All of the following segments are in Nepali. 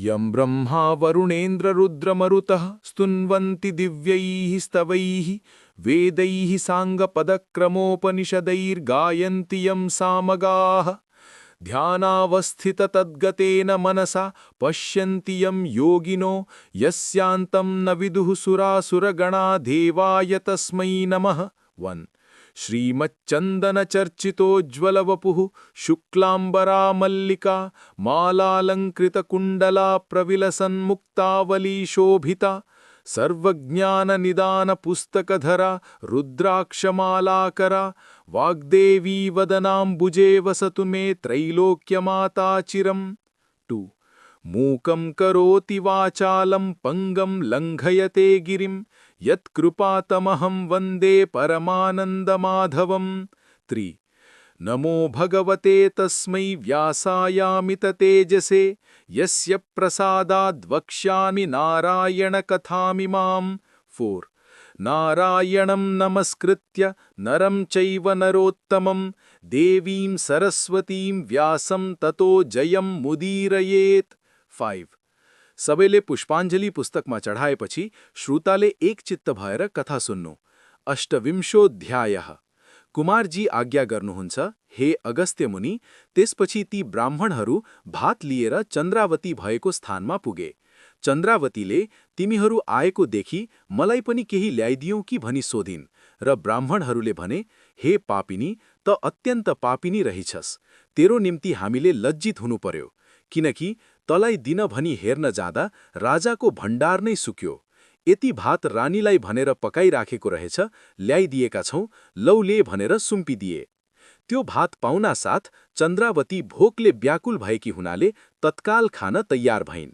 यं ब्रह्मा वरुणेन्द्ररुद्रमरुतः स्तुन्वन्ति दिव्यैः स्तवैः वेदैः साङ्गपदक्रमोपनिषदैर्गायन्ति यं सामगाः ध्यानावस्थिततद्गतेन मनसा पश्यन्ति यं योगिनो यस्यान्तं न विदुः सुरासुरगणा देवाय तस्मै नमः। 1 श्रीमच्चन्दनचर्चितोज्ज्वलवपुः शुक्लाम्बरा मल्लिका मालालङ्कृतकुण्डला प्रविलसन्मुक्तावली शोभिता सर्वज्ञाननिदानपुस्तकधरा रुद्राक्षमालाकरा वाग्देवी वदनाम्बुजे वसतु मे त्रैलोक्यमाता चिरम्। 2 मूकं करोति वाचालं पंगं लङ्घयते गिरिं यत्कृपातमहं वन्दे परमानन्दमाधवम्। 3 नमो भगवते तस्मै व्यासायामिततेजसे यस्य प्रसादाद् वक्ष्यामि नारायणकथामिमाम्। 4 नारायणं नमस्कृत्य नरं चैव नरोत्तमं देवीं सरस्वतीं व्यासं ततो जयं मुदीरयेत्। 5 सबेले पुष्पांजलि पुस्तक में चढ़ाए पछी श्रोताले एक चित्त भएर कथा सुन्नु। अष्टविंशोऽध्यायः। कुमारजी आज्ञा गर्नुहुन्छ, हे अगस्त्य मुनि। त्यसपछि ती ब्राह्मणहरू भात लिएर चन्द्रावती भएको स्थानमा पुगे। चन्द्रावतीले तिमीहरू आएको देखि मलाई पनि केही ल्याइदियौ कि भनी सोधिन् र ब्राह्मणहरूले भने, हे पापिनी, त अत्यन्त पापिनी रहिछस्। तेरो निम्ति हामीले लज्जित हुनु पर्यो, किनकि तलाई दिन भनी हेर्न जाँदा राजाको भण्डार नै सुक्यो। यति भात रानीलाई भनेर पकाइराखेको रहेछ, ल्याइदिएका छौं, लौले भनेर सुम्पिदिए। त्यो भात पाउना साथ चन्द्रावती भोकले व्याकुल भएकी हुनाले तत्काल खान तयार भइन्।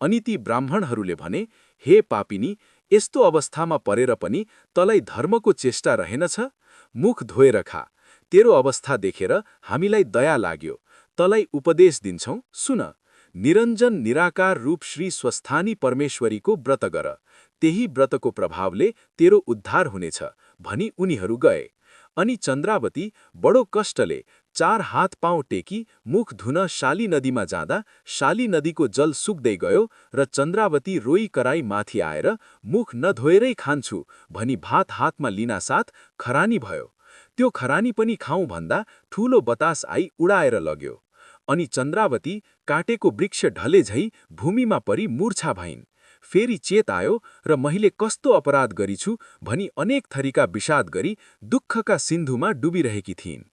अनि ती ब्राह्मणहरूले भने, हे पापिनी, यस्तो अवस्थामा परेर पनि तलाई धर्मको चेष्टा रहेनछ? मुख धोएर खा। तेरो अवस्था देखेर हामीलाई दया लाग्यो, तलाई उपदेश दिन्छौं, सुन। निरञ्जन निराकार रूप श्री स्वस्थानी परमेश्वरीको व्रत गर, त्यही व्रतको प्रभावले तेरो उद्धार हुनेछ भनी उनीहरू गए। अनि चन्द्रावती बडो कष्टले 4 हात पाउँ टेकी मुख धुन शाली नदीमा जाँदा शाली नदीको जल सुक्दै गयो र चन्द्रावती रोई कराई माथि आएर मुख नधोएरै खान्छु भनी भात हातमा लिनासाथ खरानी भयो। त्यो खरानी पनि खाउँ भन्दा ठूलो बतास आई उडाएर लग्यो। अनि चन्द्रावती काटेको वृक्ष ढले झै भूमिमा परी मूर्छा भइन्। फेरि चेत आयो र मैले कस्तो अपराध गरिछु भनी अनेक थरीका विषाद गरी दुःखका सिन्धुमा डुबिरहेकी थिइन्।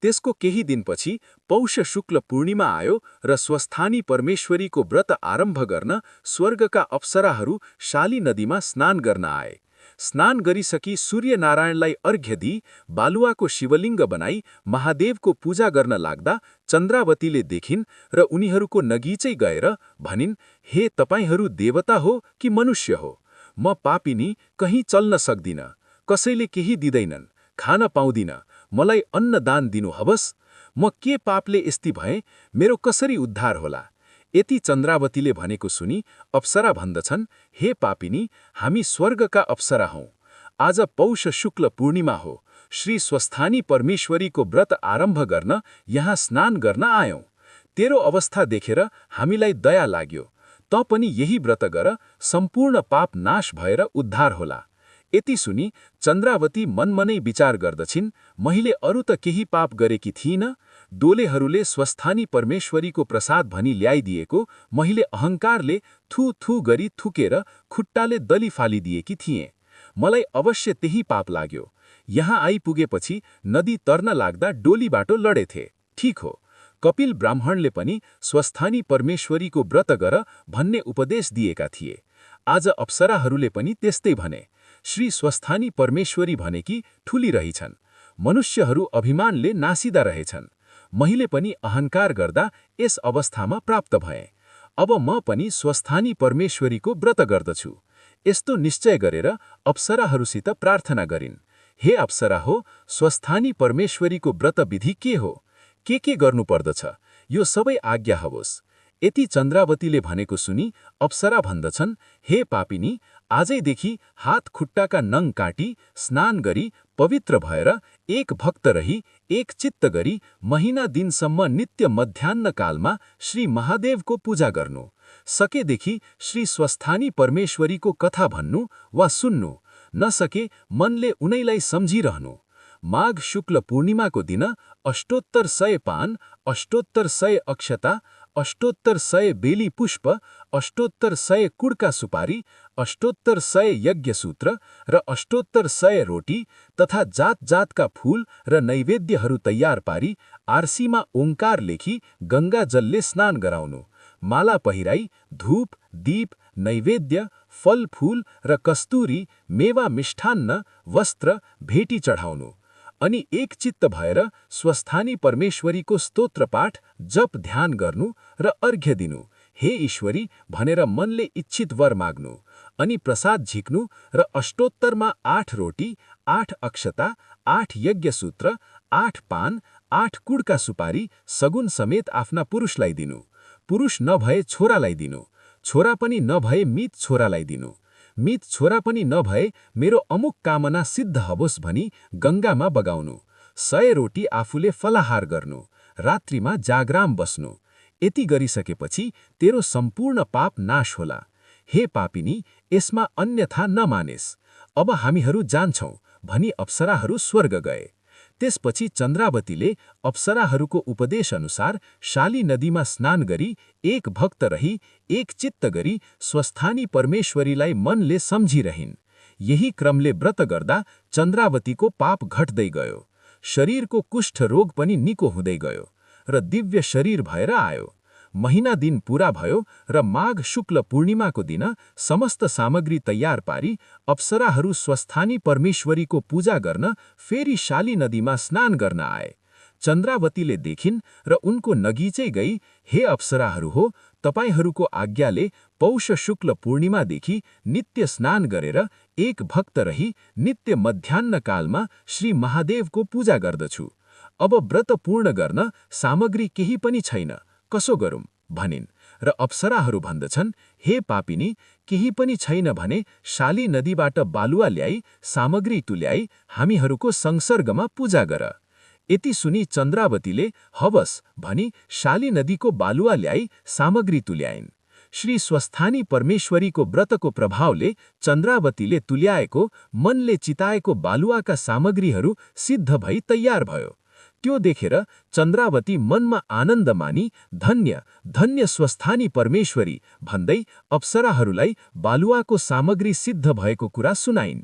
त्यसको केही दिनपछि पौष शुक्ल पूर्णिमा आयो र स्वस्थानी परमेश्वरीको व्रत आरम्भ गर्न स्वर्गका अप्सराहरू शाली नदीमा स्नान गर्न आए। स्नान गरिसकी सूर्यनारायणलाई अर्घ्य दिई बालुवाको शिवलिङ्ग बनाई महादेवको पूजा गर्न लाग्दा चन्द्रावतीले देखिन् र उनीहरूको नगिचै गएर भनिन्, हे तपाईहरू देवता हो कि मनुष्य हो? म पापिनी, कहीँ चल्न सक्दिन, कसैले केही दिँदैनन्, खान पाउँदिन, मलाई अन्न दान दिनु हवस्। म के पापले यस्ती भएँ? मेरो कसरी उद्धार होला? यति चन्द्रावतीले भनेको सुनि अप्सरा भन्दछन्, हे पापिनी, हामी स्वर्गका अप्सरा हौं। आज पौष शुक्ल पूर्णिमा हो, श्री स्वस्थानी परमेश्वरीको व्रत आरम्भ गर्न यहाँ स्नान गर्न आयौं। तेरो अवस्था देखेर हामीलाई दया लाग्यो, त पनि यही व्रत गर, सम्पूर्ण पाप नाश भएर उद्धार होला। यति सुनि चन्द्रावती मनमनै विचार गर्दछिन्, मैले अरु त केही पाप गरेकी थिइन, डोलेहरूले स्वस्थानी परमेश्वरीको प्रसाद भनी ल्याइदिएको मैले अहङ्कारले थु थु गरी थुकेर खुट्टाले दली फालिदिएकी थिएँ। मलाई अवश्य त्यही पाप लाग्यो। यहाँ आइपुगेपछि नदी तर्न लाग्दा डोलीबाट लडेथे। ठीक हो, कपिल ब्राह्मणले पनि स्वस्थानी परमेश्वरीको व्रत गर भन्ने उपदेश दिएका थिए। आज अप्सराहरूले पनि त्यस्तै भने। श्री स्वस्थानी परमेश्वरी भनेकी ठूली रहिछन्, मनुष्यहरू अभिमानले नासिदा रहेछन्। मैले पनि अहङ्कार गर्दा यस अवस्थामा प्राप्त भएँ। अब म पनि स्वस्थानी परमेश्वरीको व्रत गर्दछु। यस्तो निश्चय गरेर अप्सराहरूसित प्रार्थना गरिन्, हे अप्सरा हो, स्वस्थानी परमेश्वरीको व्रत विधि के हो? के गर्नुपर्दछ? यो सबै आज्ञा हवोस्। यति चन्द्रावतीले भनेको सुनि अप्सरा भन्दछन्, हे पापिनी, आजैदेखि हात खुट्टाका नङ काटी स्नान गरी पवित्र भएर एक भक्त रही एक चित्त गरी महिना दिनसम्म नित्य मध्याह्न कालमा श्री महादेवको पूजा गर्नु। सकेदेखि श्री स्वस्थानी परमेश्वरीको कथा भन्नु वा सुन्नु, नसके मनले उनैलाई सम्झिरहनु। माघ शुक्ल पूर्णिमाको दिन अष्टोत्तर 100 पान, अष्टोत्तर 100 अक्षता, अष्टोत्तर 100 बेली पुष्प, अष्टोत्तर 100 कुड्का सुपारी, अष्टोत्तर 100 यज्ञसूत्र र अष्टोत्तर 100 रोटी तथा जात जातका फूल र नैवेद्यहरू तयार पारी आरसीमा ओंकार लेखी गंगा जलले स्नान गराउनु। माला पहिराई धूप, दीप, नैवेद्य, फल फूल र कस्तुरी, मेवा मिष्ठान्न, वस्त्र, भेटी चढाउनु। अनि एक चित्त भएर स्वस्थानी परमेश्वरीको स्तोत्र पाठ, जप ध्यान गर्नु र अर्घ्य दिनु। हे ईश्वरी भनेर मनले इच्छित वर माग्नु। अनि प्रसाद झिक्नु र अष्टोत्तरमा 8 रोटी, 8 अक्षता, 8 यज्ञसूत्र, 8 पान, 8 कुड्का सुपारी सगुन समेत आफ्ना पुरुषलाई दिनु। पुरुष नभए छोरालाई दिनु। छोरा पनि नभए मित छोरालाई दिनु। मित छोरा पनि नभए मेरो अमुक कामना सिद्ध होस् भनी गंगामा बगाउनु। 100 रोटी आफूले फलाहार गर्नु। रात्रिमा जागराम बस्नु। यति गरिसकेपछि तेरो सम्पूर्ण पाप नाश होला। हे पापिनी, यसमा अन्यथा नमानेस्। अब हामीहरू जान्छौं भनी अप्सराहरू स्वर्ग गए। त्यसपछि चन्द्रावतीले अप्सराहरूको उपदेश अनुसार शाली नदीमा स्नान गरी एक भक्त रही एक चित्त गरी स्वस्थानी परमेश्वरीलाई मनले सम्झिरहिन्। यही क्रमले व्रत गर्दा चन्द्रावतीको पाप घट्दै गयो। शरीरको कुष्ठ रोग पनि निको हुँदै गयो र दिव्य शरीर भएर आयो। महिना दिन पूरा भयो र माघ शुक्ल पूर्णिमाको दिन समस्त सामग्री तयार पारी अप्सराहरू स्वस्थानी परमेश्वरीको पूजा गर्न फेरि शाली नदीमा स्नान गर्न आए। चन्द्रावतीले देखिन् र उनको नगिचै गई, हे अप्सराहरू हो, तपाईहरूको आज्ञाले पौष शुक्ल पूर्णिमादेखि नित्य स्नान गरेर एक भक्त रही नित्य मध्याह्न कालमा श्री महादेवको पूजा गर्दछु। अब व्रत पूर्ण गर्न सामग्री केही पनि छैन, कसो गरौं भनिन्। र अप्सराहरू भन्दछन्, हे पापिनी, केही पनि छैन भने शाली नदीबाट बालुवा ल्याई सामग्री तुल्याई हामीहरूको संसर्गमा पूजा गर। यति सुनि चन्द्रावतीले हवस भनी शाली नदीको बालुवा ल्याई सामग्री तुल्याइन्। श्री स्वस्थानी परमेश्वरीको व्रतको प्रभावले चन्द्रावतीले तुल्याएको मनले चिताएको बालुवाका सामग्रीहरू सिद्ध भई तयार भयो। त्यो देखेर चन्द्रावती मनमा आनन्द मानी धन्य धन्य स्वस्थानी परमेश्वरी भन्दै अप्सराहरूलाई बालुवाको सामग्री सिद्ध भएको कुरा सुनाइन्।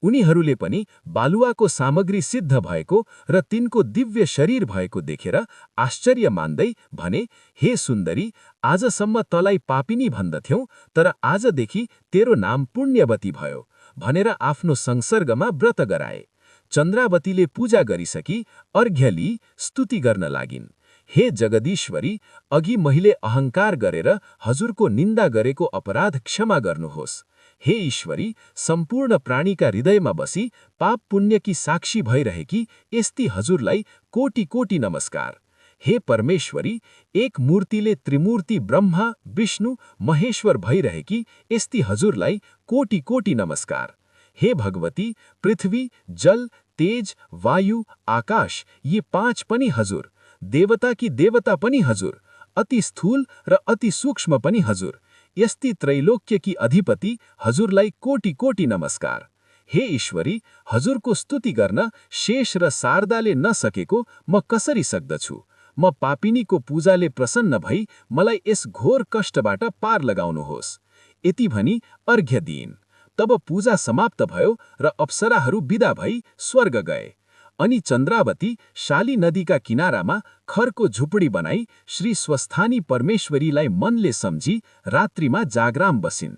उनीहरूले पनि बालुवाको सामग्री सिद्ध भएको र तिनको दिव्य शरीर भएको देखेर आश्चर्य मान्दै भने, हे सुन्दरी, आजसम्म तलाई पापिनी भन्दथ्यौं, तर आजदेखि तेरो नाम पुण्यवती भयो भनेर आफ्नो संसर्गमा व्रत गराए। चन्द्रावतीले पूजा गरिसकी अर्घ्य लिई स्तुति गर्न लागिन्। हे जगदीश्वरी, अघि मैले अहंकार गरेर हजुरको निन्दा गरेको अपराध क्षमा गर्नुहोस्। हे ईश्वरी, सम्पूर्ण प्राणीका हृदयमा बसी पाप पुण्यकी साक्षी भइरहेकी यस्ती हजुरलाई कोटि कोटि नमस्कार। हे परमेश्वरी, एक मूर्तिले त्रिमूर्ति ब्रह्मा विष्णु महेश्वर भइरहेकी यस्ती हजुरलाई कोटि कोटि नमस्कार। हे भगवती, पृथ्वी, जल, तेज, वायु, आकाश यी 5 पनि हजुर, देवता की देवता पनि हजुर, अति स्थूल र अति सूक्ष्म पनि हजुर, यस्ती त्रैलोक्य की अधिपति हजुरलाई कोटि कोटि नमस्कार। हे ईश्वरी, हजुरको स्तुति गर्न शेष र शारदाले नसकेको म कसरी सक्दछु? म पापिनीको पूजाले प्रसन्न भई मलाई यस घोर कष्टबाट पार लगाउनुहोस्। यति भनी अर्घ्य दिइन्। तब पूजा समाप्त भयो र अप्सराहरू विदा भई स्वर्ग गए। अनि चन्द्रावती शाली नदीका किनारामा खरको झुपडी बनाई श्री स्वस्थानी परमेश्वरीलाई मनले सम्झी रात्रिमा जागराम बसिन्।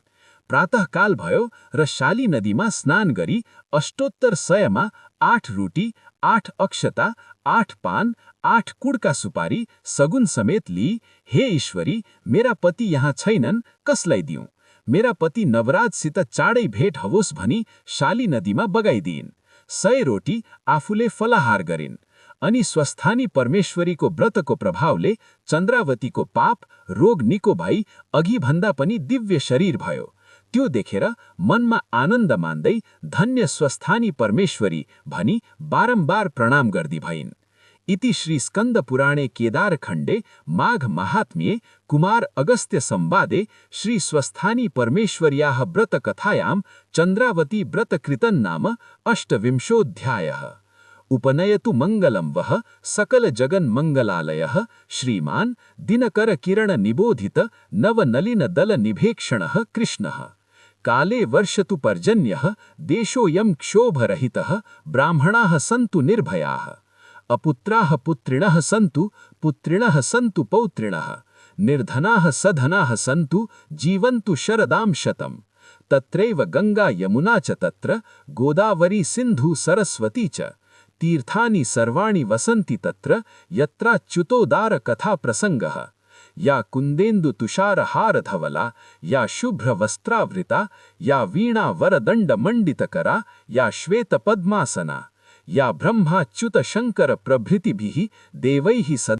प्रातःकाल भयो र शाली नदीमा स्नान गरी अष्टोत्तर 100मा 8 रोटी, 8 अक्षता, 8 पान, 8 कुड्का सुपारी सगुन समेत लिई, हे ईश्वरी, मेरा पति यहाँ छैनन्, कसलाई दिउँ? मेरा पति नवराजसित चाँडै भेट होस् भनी शाली नदीमा बगाइदिइन्। 100 रोटी आफूले फलाहार गरिन्। अनि स्वस्थानी परमेश्वरीको व्रतको प्रभावले चन्द्रावतीको पाप रोग निको भई अघि भन्दा पनि दिव्य शरीर भयो। त्यो देखेर मनमा आनन्द मान्दै धन्य स्वस्थानी परमेश्वरी भनी बारम्बार प्रणाम गर्दी भइन्। इति श्रीस्कन्दपुराणे केदारखण्डे माघमाहात्म्ये कुमार अगस्त्य संवादे श्रीस्वस्थानी परमेश्वर्याः व्रतकथायां चन्द्रावती व्रतकृतन्नाम 28 उपनयतु मङ्गलं वः सकलजगन्मङ्गलालयः श्रीमान् दिनकरकिरणनिबोधित नवनलिनदलनिभेक्षणः कृष्णः। काले वर्षतु पर्जन्यः देशोऽयं क्षोभरहितः ब्राह्मणाः सन्तु निर्भयाः। अपुत्राः पुत्रिणः सन्तु पुत्रिणः सन्तु पौत्रिणः। निर्धनाः सधनाः सन्तु जीवन्तु शरदां शतम्। तत्रैव गङ्गा यमुना च तत्र गोदावरी सिन्धु सरस्वती च तीर्थानि सर्वाणि वसन्ति तत्र यत्राच्युतोदार कथा प्रसंगः। या कुन्देन्दु तुषारहारधवला या शुभ्रवस्त्रावृता या वीणा वरदण्डमण्डितकरा या श्वेतपद्मासना या ब्रह्माच्युत शङ्कर प्रभृतिभिः देवैः सदा